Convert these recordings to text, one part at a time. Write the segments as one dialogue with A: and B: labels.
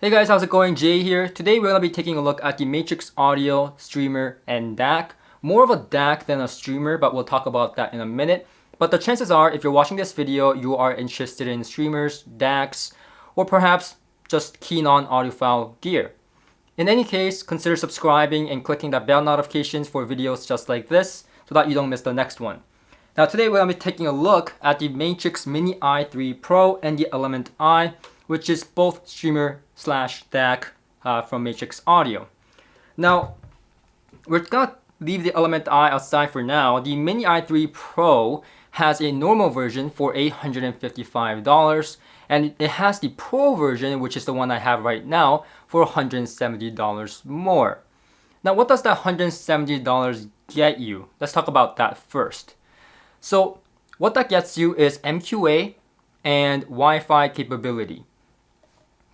A: Hey guys, how's it going? Jay here. Today we're going to be taking a look at the Matrix Audio Streamer and DAC. More of a DAC than a streamer, but we'll talk about that in a minute. But the chances are, if you're watching this video, you are interested in streamers, DACs, or perhaps just keen on audiophile gear. In any case, consider subscribing and clicking that bell notifications for videos just like this so that you don't miss the next one. Now today we're going to be taking a look at the Matrix Mini i3 Pro and the Element I, which is both streamer / DAC from Matrix Audio. Now, we're gonna leave the Element I outside for now. The Mini i3 Pro has a normal version for $855, and it has the Pro version, which is the one I have right now, for $170 more. Now, what does that $170 get you? Let's talk about that first. So, what that gets you is MQA and Wi-Fi capability.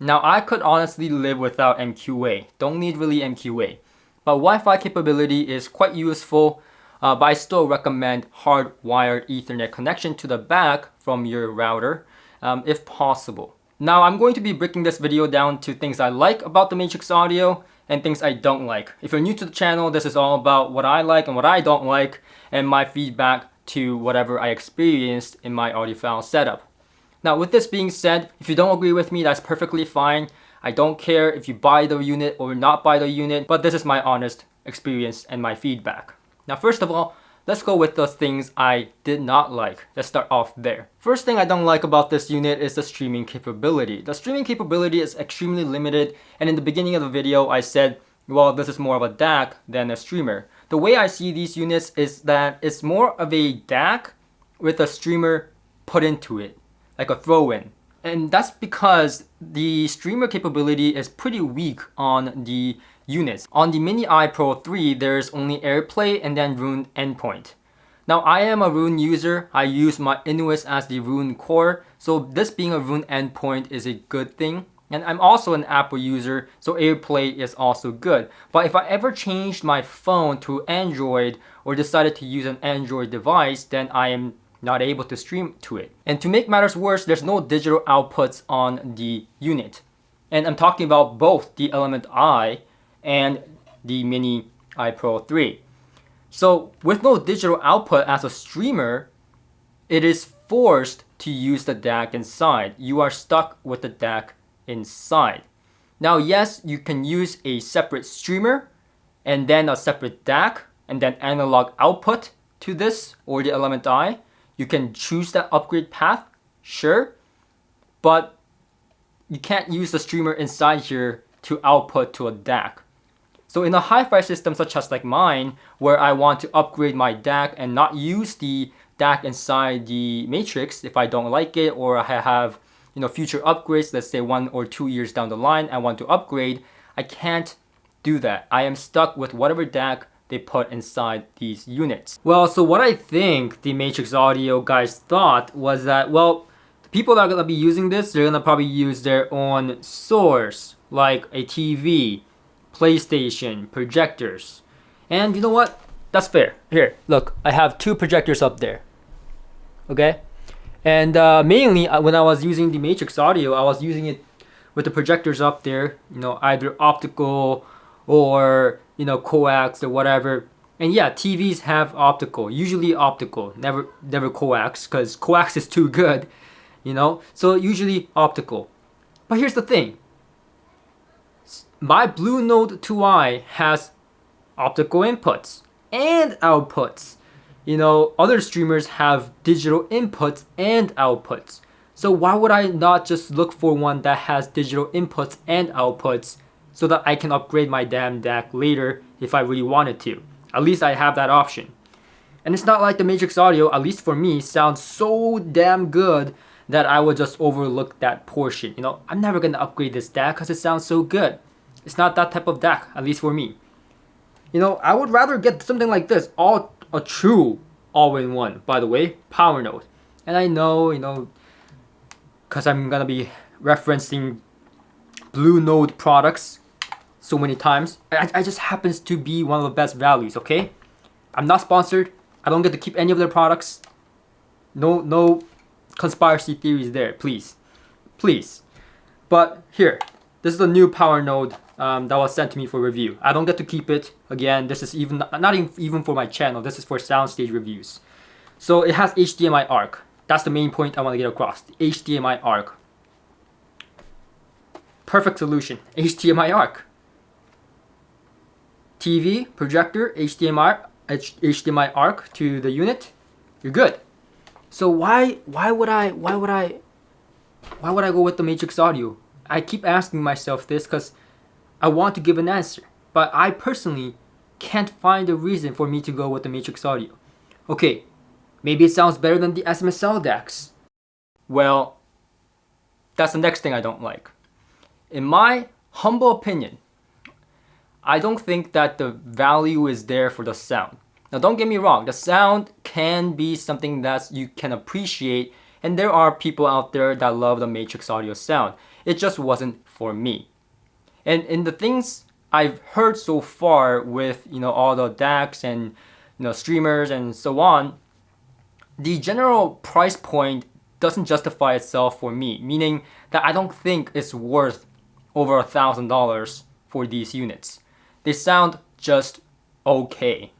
A: Now, I could honestly live without MQA. Don't need really MQA. But Wi-Fi capability is quite useful, but I still recommend hardwired Ethernet connection to the back from your router, if possible. Now, I'm going to be breaking this video down to things I like about the Matrix Audio and things I don't like. If you're new to the channel, this is all about what I like and what I don't like, and my feedback to whatever I experienced in my audiophile setup. Now, with this being said, if you don't agree with me, that's perfectly fine. I don't care if you buy the unit or not buy the unit, but this is my honest experience and my feedback. Now, first of all, let's go with the things I did not like. Let's start off there. First thing I don't like about this unit is the streaming capability. The streaming capability is extremely limited, and in the beginning of the video, I said, well, this is more of a DAC than a streamer. The way I see these units is that it's more of a DAC with a streamer put into it, like a throw-in. And that's because the streamer capability is pretty weak on the units. On the Mini i Pro 3, there's only AirPlay and then Roon endpoint. Now, I am a Roon user. I use my Inuus as the Roon core, so this being a Roon endpoint is a good thing. And I'm also an Apple user, so AirPlay is also good. But if I ever changed my phone to Android or decided to use an Android device, then I am not able to stream to it. And to make matters worse, there's no digital outputs on the unit. And I'm talking about both the Element I and the Mini i Pro 3. So with no digital output as a streamer, it is forced to use the DAC inside. You are stuck with the DAC inside. Now, yes, you can use a separate streamer and then a separate DAC and then analog output to this or the Element I. You can choose that upgrade path, sure, but you can't use the streamer inside here to output to a DAC. So in a hi-fi system such as like mine, where I want to upgrade my DAC and not use the DAC inside the Matrix if I don't like it, or I have future upgrades, let's say 1 or 2 years down the line, I want to upgrade, I can't do that. I am stuck with whatever DAC they put inside these units. Well, so what I think the Matrix Audio guys thought was that, well, the people that are going to be using this, they're going to probably use their own source, like a TV, PlayStation, projectors. And you know what? That's fair. Here, look, I have 2 projectors up there. Okay? And mainly when I was using the Matrix Audio, I was using it with the projectors up there, either optical or coax or whatever. And yeah, TVs have optical, usually optical, never coax, because coax is too good, so usually optical. But here's the thing, my Blue Node 2i has optical inputs and outputs. Other streamers have digital inputs and outputs. So why would I not just look for one that has digital inputs and outputs so that I can upgrade my damn DAC later if I really wanted to? At least I have that option. And it's not like the Matrix Audio, at least for me, sounds so damn good that I would just overlook that portion. I'm never gonna upgrade this DAC because it sounds so good. It's not that type of DAC, at least for me. I would rather get something like this, a true all-in-one, by the way, power node. And I know, because I'm gonna be referencing Blue Node products so many times. I just happens to be one of the best values, okay? I'm not sponsored. I don't get to keep any of their products. No conspiracy theories there, please. But here, This is a new power node that was sent to me for review. I don't get to keep it. Again, this is not even for my channel. This is for soundstage reviews. So it has HDMI ARC. That's the main point I want to get across. The HDMI ARC. Perfect solution. HDMI ARC. TV, projector, HDMI ARC to the unit. You're good. So why would I go with the Matrix Audio? I keep asking myself this because I want to give an answer, but I personally can't find a reason for me to go with the Matrix Audio. Okay, maybe it sounds better than the SMSL DACs. Well, that's the next thing I don't like. In my humble opinion, I don't think that the value is there for the sound. Now don't get me wrong, the sound can be something that you can appreciate, and there are people out there that love the Matrix Audio sound. It just wasn't for me. And in the things I've heard so far with all the DACs and streamers and so on, the general price point doesn't justify itself for me, meaning that I don't think it's worth over $1,000 for these units. They sound just okay.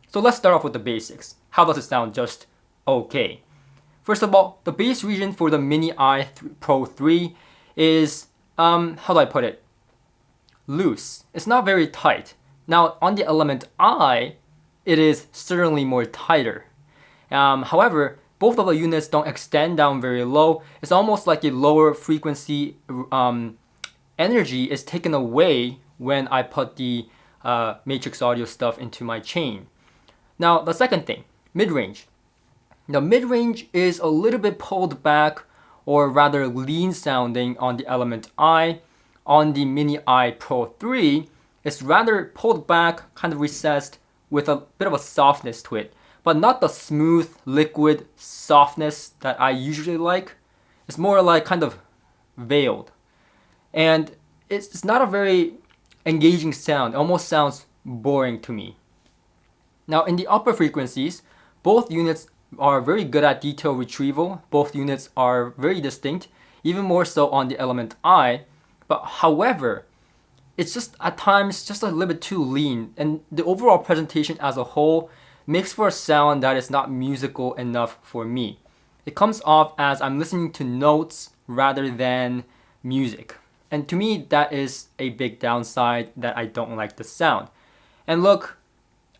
A: So let's start off with the basics. How does it sound just okay? First of all, the bass region for the Mini I Pro 3 is, how do I put it? Loose. It's not very tight. Now on the Element I, it is certainly more tighter. However, both of the units don't extend down very low. It's almost like a lower frequency energy is taken away when I put the Matrix Audio stuff into my chain. Now the second thing, mid-range. The mid-range is a little bit pulled back, or rather lean sounding on the Element I. On the Mini I Pro 3, it's rather pulled back, kind of recessed, with a bit of a softness to it, but not the smooth, liquid softness that I usually like. It's more like kind of veiled. And it's not a very engaging sound. It almost sounds boring to me. Now in the upper frequencies, both units are very good at detail retrieval. Both units are very distinct, even more so on the Element I. But however, it's just at times just a little bit too lean, and the overall presentation as a whole makes for a sound that is not musical enough for me. It comes off as I'm listening to notes rather than music. And to me, that is a big downside that I don't like the sound. And look,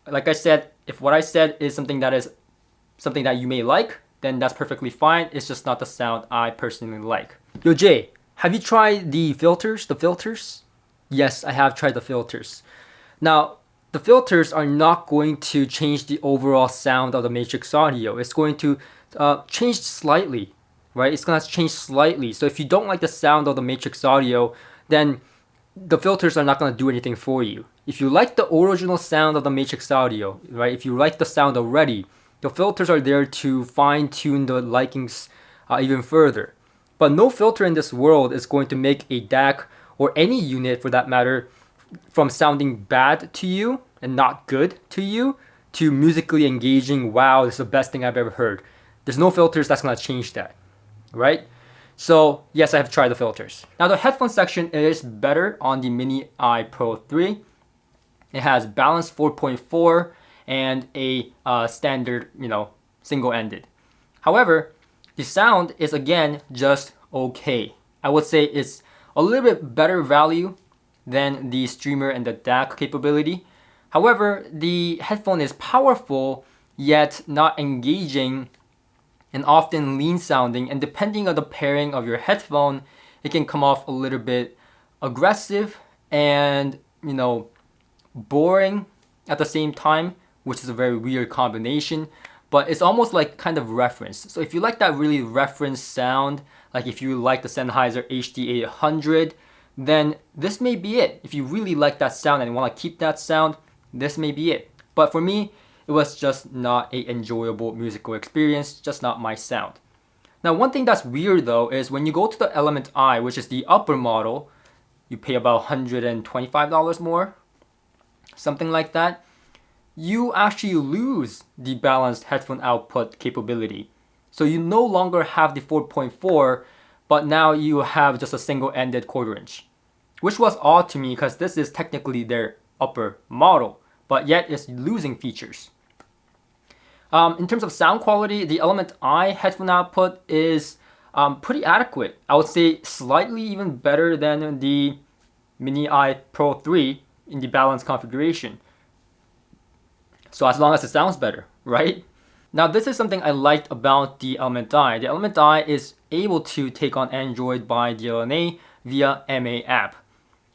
A: like I said, if what I said is something that you may like, then that's perfectly fine. It's just not the sound I personally like. Yo Jay, have you tried the filters? Yes, I have tried the filters. Now, the filters are not going to change the overall sound of the Matrix Audio. It's going to change slightly, right? It's going to change slightly. So if you don't like the sound of the Matrix Audio, then the filters are not going to do anything for you. If you like the original sound of the Matrix Audio, right? If you like the sound already, the filters are there to fine-tune the likings even further. But no filter in this world is going to make a DAC, or any unit for that matter, from sounding bad to you and not good to you, to musically engaging, wow, this is the best thing I've ever heard. There's no filters that's going to change that, right? So yes, I have tried the filters. Now the headphone section is better on the Mini I Pro 3. It has balanced 4.4 and a standard, single-ended. However, the sound is again just okay. I would say it's a little bit better value than the streamer and the DAC capability. However, the headphone is powerful yet not engaging and often lean sounding, and depending on the pairing of your headphone, it can come off a little bit aggressive and boring at the same time, which is a very weird combination. But it's almost like kind of reference. So if you like that really reference sound, like if you like the Sennheiser HD800, then this may be it. If you really like that sound and want to keep that sound, this may be it. But for me, it was just not an enjoyable musical experience, just not my sound. Now, one thing that's weird though is when you go to the Element I, which is the upper model, you pay about $125 more, something like that. You actually lose the balanced headphone output capability. So you no longer have the 4.4, but now you have just a single-ended quarter inch. which was odd to me because this is technically their upper model, but yet it's losing features. In terms of sound quality, the Element I headphone output is pretty adequate. I would say slightly even better than the Mini I Pro 3 in the balanced configuration. So as long as it sounds better, right? Now this is something I liked about the Element I. The Element I is able to take on Android by DLNA via MA app.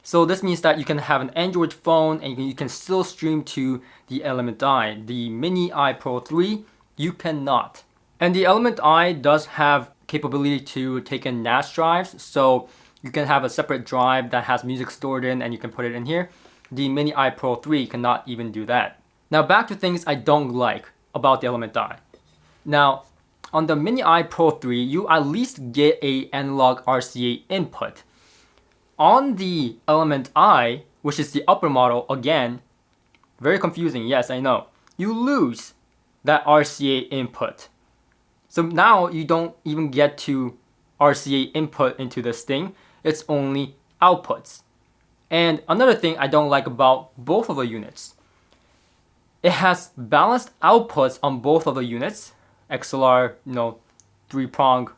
A: So this means that you can have an Android phone and you can still stream to the Element I. The Mini I Pro 3, you cannot. And the Element I does have capability to take in NAS drives, so you can have a separate drive that has music stored in and you can put it in here. The Mini I Pro 3 cannot even do that. Now back to things I don't like about the Element I. Now, on the Mini I Pro 3, you at least get a analog RCA input. On the Element I, which is the upper model, again, very confusing, yes, I know. You lose that RCA input. So now you don't even get to RCA input into this thing. It's only outputs. And another thing I don't like about both of the units, it has balanced outputs on both of the units, XLR, 3-prong,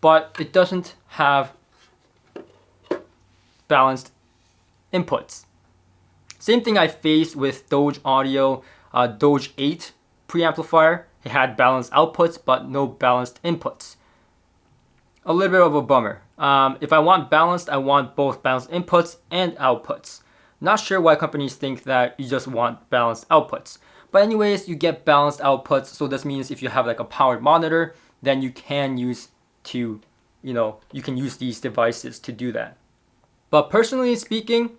A: but it doesn't have balanced inputs. Same thing I faced with Doge Audio, Doge 8 preamplifier. It had balanced outputs but no balanced inputs. A little bit of a bummer. If I want balanced, I want both balanced inputs and outputs. Not sure why companies think that you just want balanced outputs. But anyways, you get balanced outputs, so this means if you have like a powered monitor, then you can use these devices to do that. But personally speaking,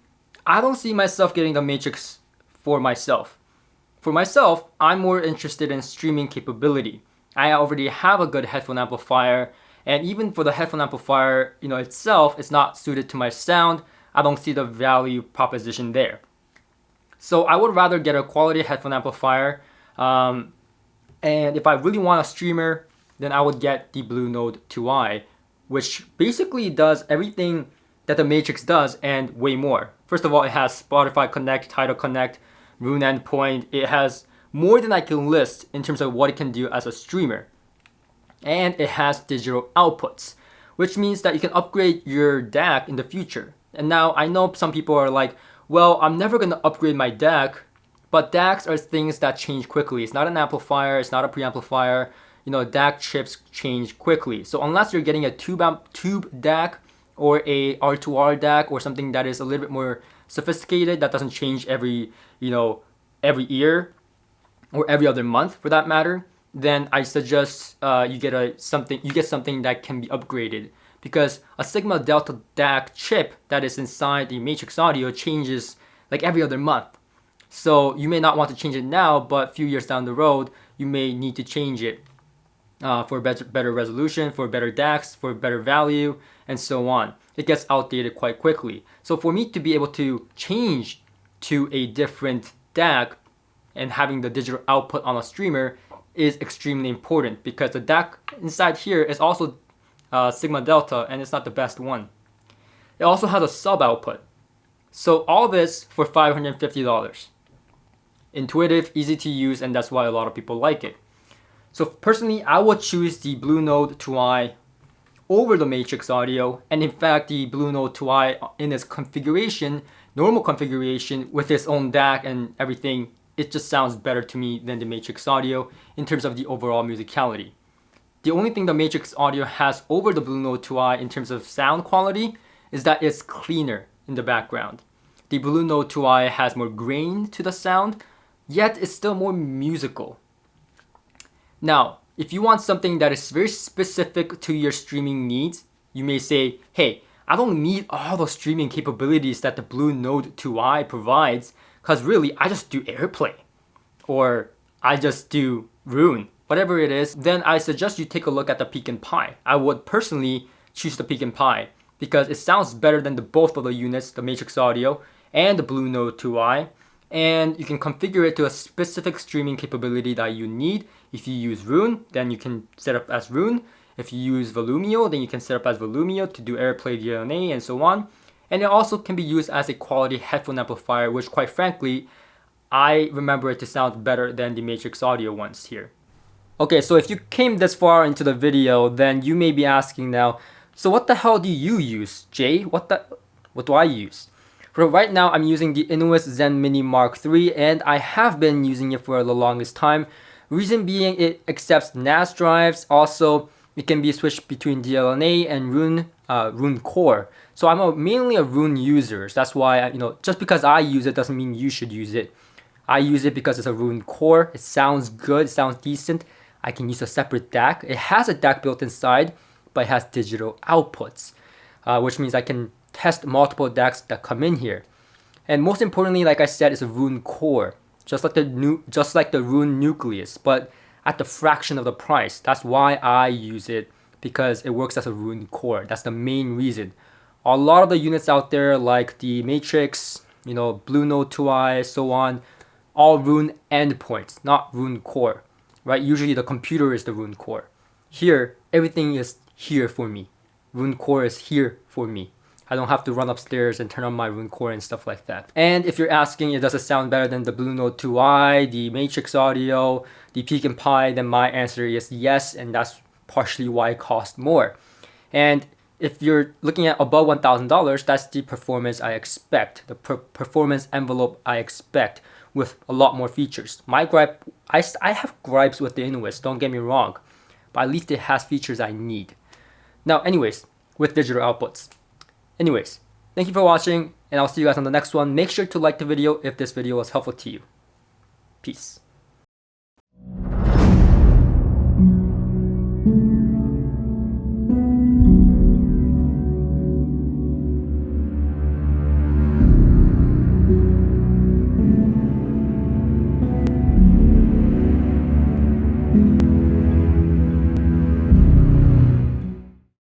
A: I don't see myself getting the Matrix for myself. For myself, I'm more interested in streaming capability. I already have a good headphone amplifier, and even for the headphone amplifier, itself, it's not suited to my sound. I don't see the value proposition there. So I would rather get a quality headphone amplifier. And if I really want a streamer, then I would get the Blue Node 2i, which basically does everything that the Matrix does and way more. First of all, it has Spotify Connect, Tidal Connect, Roon endpoint. It has more than I can list in terms of what it can do as a streamer. And it has digital outputs, which means that you can upgrade your DAC in the future. And now I know some people are like, well, I'm never going to upgrade my DAC, but DACs are things that change quickly. It's not an amplifier, it's not a preamplifier. DAC chips change quickly. So unless you're getting a tube DAC or a R2R DAC or something that is a little bit more sophisticated, that doesn't change every year or every other month for that matter, then I suggest you get something that can be upgraded, because a Sigma Delta DAC chip that is inside the Matrix Audio changes like every other month. So you may not want to change it now, but a few years down the road, you may need to change it for better resolution, for better DACs, for better value, and so on. It gets outdated quite quickly. So for me to be able to change to a different DAC and having the digital output on a streamer is extremely important, because the DAC inside here is also Sigma Delta, and it's not the best one. It also has a sub output. So all this for $550. Intuitive, easy to use, and that's why a lot of people like it. So personally, I would choose the Blue Node 2i over the Matrix Audio, and in fact the Blue Node 2i in its configuration, normal configuration with its own DAC and everything, it just sounds better to me than the Matrix Audio in terms of the overall musicality. The only thing the Matrix Audio has over the Blue Node 2i in terms of sound quality is that it's cleaner in the background. The Blue Node 2i has more grain to the sound, yet it's still more musical. Now, if you want something that is very specific to your streaming needs, you may say, hey, I don't need all the streaming capabilities that the Blue Node 2i provides, because really, I just do AirPlay, or I just do Roon, whatever it is. Then I suggest you take a look at the Pecan Pi. I would personally choose the Pecan Pi because it sounds better than both of the units, the Matrix Audio and the Blue Node 2i. And you can configure it to a specific streaming capability that you need. If you use Roon, then you can set up as Roon. If you use Volumio, then you can set up as Volumio to do AirPlay, DNA, and so on. And it also can be used as a quality headphone amplifier, which quite frankly, I remember it to sound better than the Matrix Audio ones here. Okay, so if you came this far into the video, then you may be asking now, so what the hell do you use, Jay? What do I use? For right now, I'm using the Inuit Zen Mini Mark III, and I have been using it for the longest time. Reason being, it accepts NAS drives. Also, it can be switched between DLNA and Rune Core. So I'm mainly a Rune user. So that's why, just because I use it doesn't mean you should use it. I use it because it's a Rune Core. It sounds good, it sounds decent. I can use a separate DAC. It has a DAC built inside, but it has digital outputs, which means I can test multiple DACs that come in here. And most importantly, like I said, it's a Rune Core, just like the Rune Nucleus, but at the fraction of the price. That's why I use it, because it works as a Rune Core. That's the main reason. A lot of the units out there, like the Matrix, Blue Note 2i, so on, all Rune endpoints, not Rune Core, right? Usually the computer is the Rune Core. Here, everything is here for me. Rune Core is here for me. I don't have to run upstairs and turn on my Rune Core and stuff like that. And if you're asking, does it sound better than the Blue Note 2i, the Matrix Audio, the Pecan Pi, then my answer is yes, and that's partially why it costs more. And if you're looking at above $1,000, that's the performance I expect, the performance envelope I expect with a lot more features. My gripe, I have gripes with the Inuit, don't get me wrong, but at least it has features I need. Now, anyways, with digital outputs. Anyways, thank you for watching, and I'll see you guys on the next one. Make sure to like the video if this video was helpful to you. Peace.